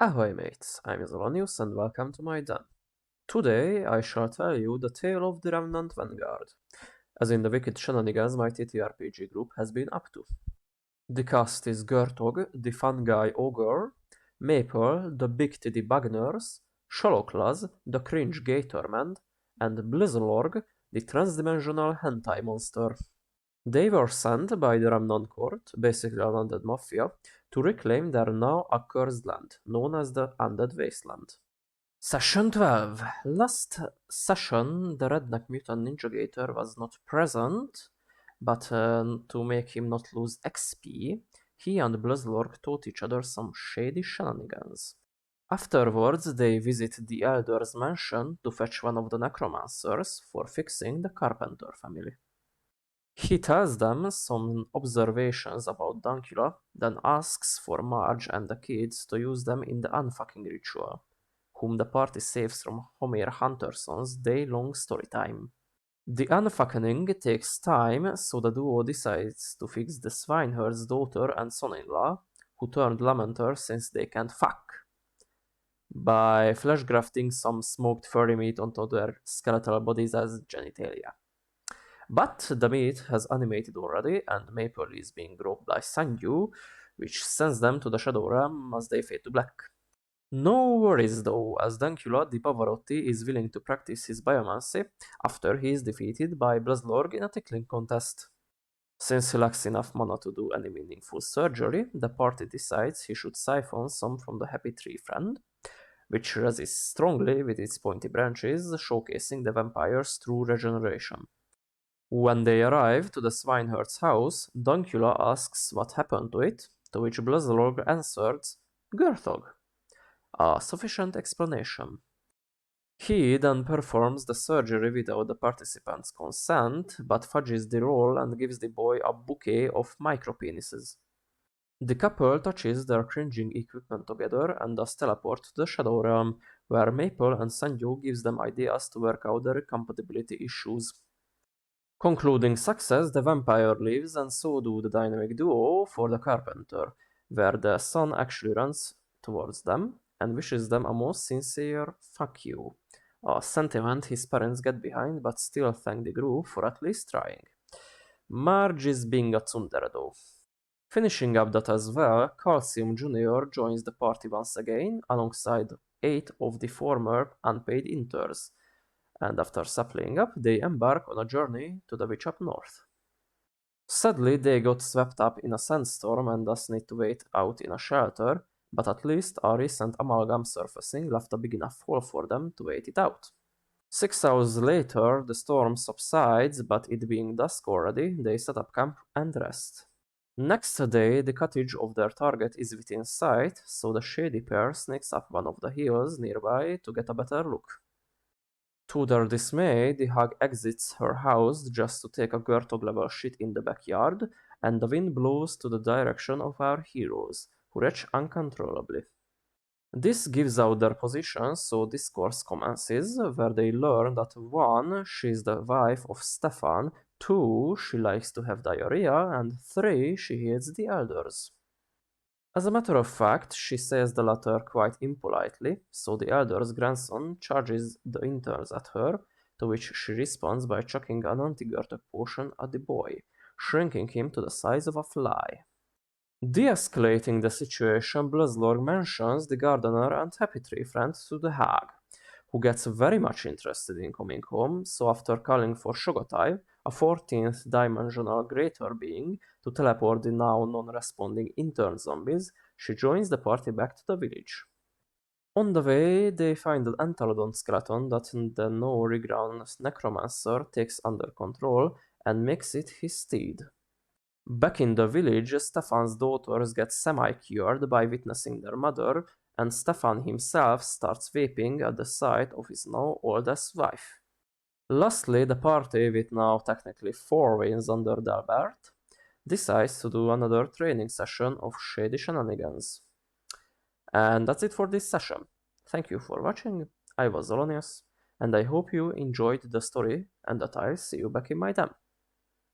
Ahoy mates, I'm Zolonius and welcome to my den. Today I shall tell you the tale of the Remnant Vanguard, as in the wicked shenanigans my TTRPG group has been up to. The cast is Gertog, the fun guy ogre, Maple, the big titty bug nurse, Sholoklas, the cringe gay torment, and Blizzlorg, the transdimensional hentai monster. They were sent by the Remnant Court, basically an undead mafia, to reclaim their now accursed land, known as the Undead Wasteland. Session 12. Last session, the redneck mutant ninja gator was not present, but to make him not lose XP, he and Blizzlorg taught each other some shady shenanigans. Afterwards, they visit the Elder's mansion to fetch one of the necromancers for fixing the Carpenter family. He tells them some observations about Dunkula, then asks for Marge and the kids to use them in the unfucking ritual, whom the party saves from Homer Hunterson's day-long storytime. The unfucking takes time, so the duo decides to fix the swineherd's daughter and son-in-law, who turned lamenter since they can't fuck, by flesh grafting some smoked furry meat onto their skeletal bodies as genitalia. But the meat has animated already, and Maple is being groped by Sangyu, which sends them to the Shadow Realm as they fade to black. No worries though, as Dankula the Pavarotti is willing to practice his biomancy after he is defeated by Blizzlorg in a tickling contest. Since he lacks enough mana to do any meaningful surgery, the party decides he should siphon some from the Happy Tree Friend, which resists strongly with its pointy branches, showcasing the vampire's true regeneration. When they arrive to the swineherd's house, Dunkula asks what happened to it, to which Blizzlorg answered, Gerthog. A sufficient explanation. He then performs the surgery without the participants' consent, but fudges the roll and gives the boy a bouquet of micropenises. The couple touches their cringing equipment together and thus teleport to the Shadow Realm, where Maple and Sanju gives them ideas to work out their compatibility issues. Concluding success, the vampire leaves, and so do the dynamic duo for the Carpenter, where the son actually runs towards them and wishes them a most sincere fuck you, a sentiment his parents get behind but still thank the group for at least trying. Marge is being a tsundere though. Finishing up that as well, Calcium Jr. joins the party once again alongside 8 of the former unpaid interns, and after suppling up, they embark on a journey to the witch up north. Sadly, they got swept up in a sandstorm and thus need to wait out in a shelter, but at least a recent amalgam surfacing left a big enough hole for them to wait it out. 6 hours later, the storm subsides, but it being dusk already, they set up camp and rest. Next day, the cottage of their target is within sight, so the shady pair sneaks up one of the hills nearby to get a better look. To their dismay, the hag exits her house just to take a Gertog-level shit in the backyard, and the wind blows to the direction of our heroes, who retch uncontrollably. This gives out their positions, so discourse commences, where they learn that 1. She is the wife of Stefan, 2. She likes to have diarrhea, and 3. She hates the elders. As a matter of fact, she says the latter quite impolitely, so the elder's grandson charges the interns at her, to which she responds by chucking an anti-Gertog potion at the boy, shrinking him to the size of a fly. De-escalating the situation, Blizzlorg mentions the gardener and Happy Tree Friend to the hag, who gets very much interested in coming home, so after calling for Shogotai, a 14th dimensional greater being, to teleport the now non-responding intern zombies, she joins the party back to the village. On the way, they find an Entelodon skeleton that the no-reground necromancer takes under control and makes it his steed. Back in the village, Stefan's daughters get semi-cured by witnessing their mother, and Stefan himself starts vaping at the sight of his now oldest wife. Lastly, the party, with now technically 4 wins under their belt, decides to do another training session of shady shenanigans. And that's it for this session. Thank you for watching. I was Zolonius, and I hope you enjoyed the story and that I'll see you back in my den.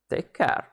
Take care!